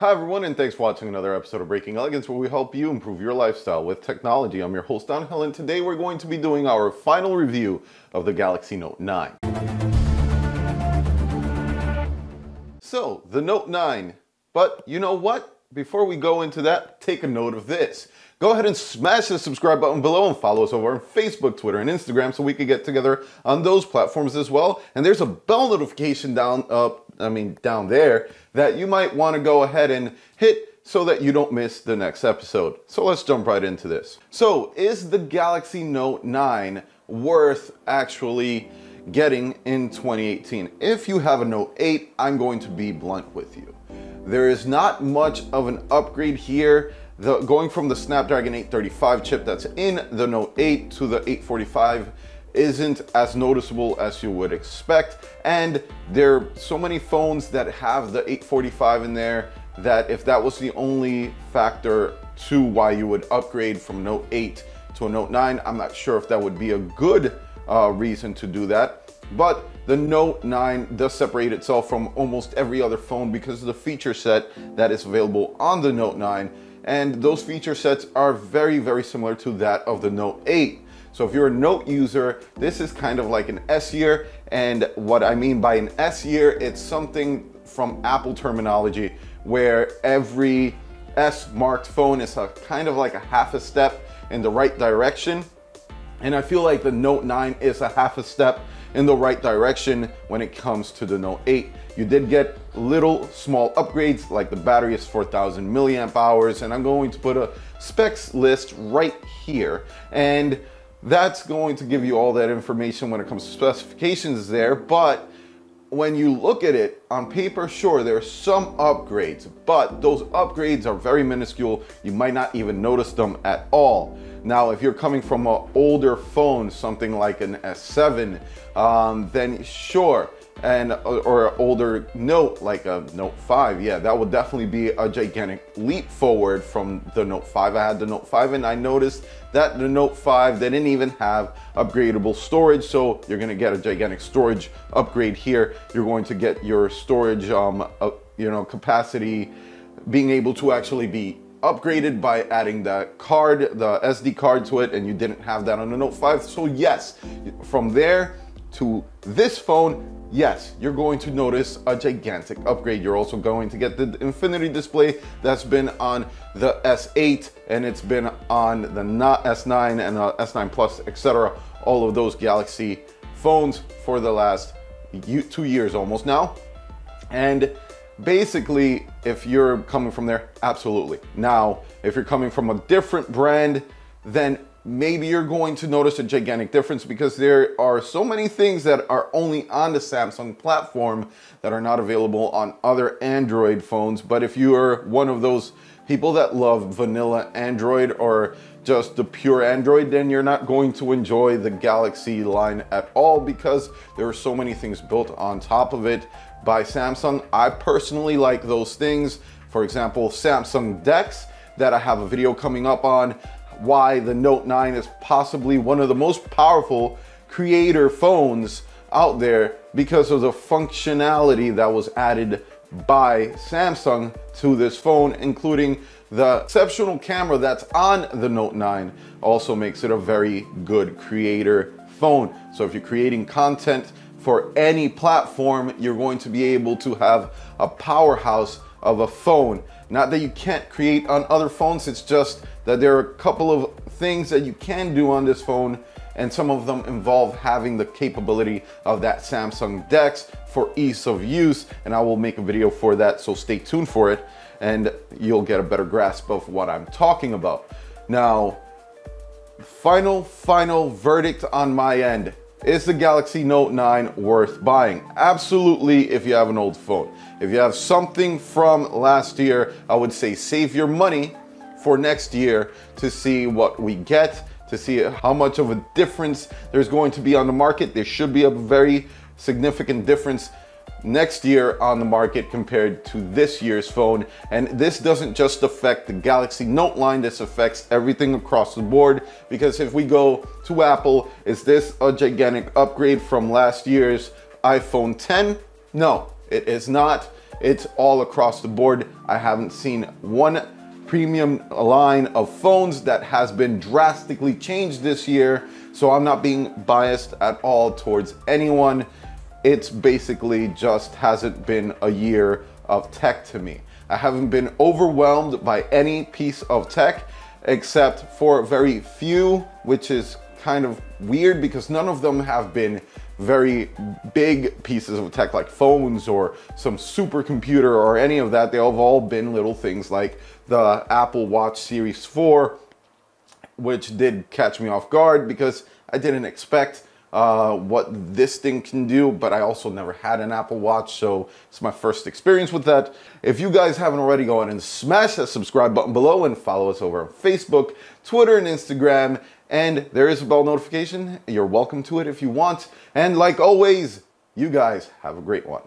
Hi everyone, and thanks for watching another episode of Breaking Elegance, where we help you improve your lifestyle with technology. I'm your host, Angel, and today we're going to be doing our final review of the Galaxy Note 9. So, the Note 9. But you know what? Before we go into that, take a note of this. Go ahead and smash the subscribe button below and follow us over on Facebook, Twitter, and Instagram so we can get together on those platforms as well. And there's a bell notification down there that you might want to go ahead and hit so that you don't miss the next episode. So let's jump right into this. So, is the Galaxy Note 9 worth actually getting in 2018? If you have a Note 8, I'm going to be blunt with you. There is not much of an upgrade here. Going from the Snapdragon 835 chip that's in the Note 8 to the 845 isn't as noticeable as you would expect, and there are so many phones that have the 845 in there that if that was the only factor to why you would upgrade from Note 8 to a Note 9, I'm not sure if that would be a good reason to do that. But the Note 9 does separate itself from almost every other phone because of the feature set that is available on the Note 9, and those feature sets are very, very similar to that of the Note 8. So if you're a Note user, this is kind of like an S year, and what I mean by an S year, it's something from Apple terminology where every S marked phone is kind of like a half a step in the right direction. And I feel like the Note 9 is a half a step in the right direction when it comes to the Note 8. You did get little small upgrades, like the battery is 4,000 milliamp hours, and I'm going to put a specs list right here. And that's going to give you all that information when it comes to specifications there. But when you look at it on paper, sure, there are some upgrades, but those upgrades are very minuscule. You might not even notice them at all. Now, if you're coming from an older phone, something like an S7, then sure, or an older Note, like a Note 5, yeah, that would definitely be a gigantic leap forward from the Note 5. I had the Note 5 and I noticed that the Note 5, they didn't even have upgradable storage, so you're gonna get a gigantic storage upgrade here. You're going to get your storage, capacity being able to actually be upgraded by adding the SD card to it, and you didn't have that on the Note 5. So yes, from there to this phone, yes, you're going to notice a gigantic upgrade. You're also going to get the infinity display that's been on the S8, and it's been on the S9 and S9 Plus, etc. All of those Galaxy phones for the last 2 years almost now. And basically, if you're coming from there, absolutely. Now, if you're coming from a different brand, then maybe you're going to notice a gigantic difference because there are so many things that are only on the Samsung platform that are not available on other Android phones. But if you are one of those people that love vanilla Android or just the pure Android, then you're not going to enjoy the Galaxy line at all because there are so many things built on top of it by Samsung. I personally like those things. For example, Samsung DeX, that I have a video coming up on, why the Note 9 is possibly one of the most powerful creator phones out there because of the functionality that was added by Samsung to this phone, including the exceptional camera that's on the Note 9 also makes it a very good creator phone. So if you're creating content for any platform, you're going to be able to have a powerhouse of a phone. Not that you can't create on other phones, it's just that there are a couple of things that you can do on this phone, and some of them involve having the capability of that Samsung DeX for ease of use, and I will make a video for that, so stay tuned for it, and you'll get a better grasp of what I'm talking about. Now, final verdict on my end. Is the Galaxy Note 9 worth buying? Absolutely, if you have an old phone. If you have something from last year, I would say save your money for next year to see what we get, to see how much of a difference there's going to be on the market. There should be a very significant difference next year on the market compared to this year's phone. And this doesn't just affect the Galaxy Note line, this affects everything across the board, because if we go to Apple, is this a gigantic upgrade from last year's iPhone 10? No, it is not. It's all across the board. I haven't seen one premium line of phones that has been drastically changed this year, so I'm not being biased at all towards anyone. It's basically just hasn't been a year of tech to me. I haven't been overwhelmed by any piece of tech except for very few, which is kind of weird because none of them have been very big pieces of tech like phones or some supercomputer or any of that. They have all been little things like the Apple Watch Series 4, which did catch me off guard because I didn't expect what this thing can do, but I also never had an Apple Watch, so it's my first experience with that. If you guys haven't already, go ahead and smash that subscribe button below and follow us over on Facebook, Twitter, and Instagram. And there is a bell notification. You're welcome to it if you want. And like always, you guys have a great one.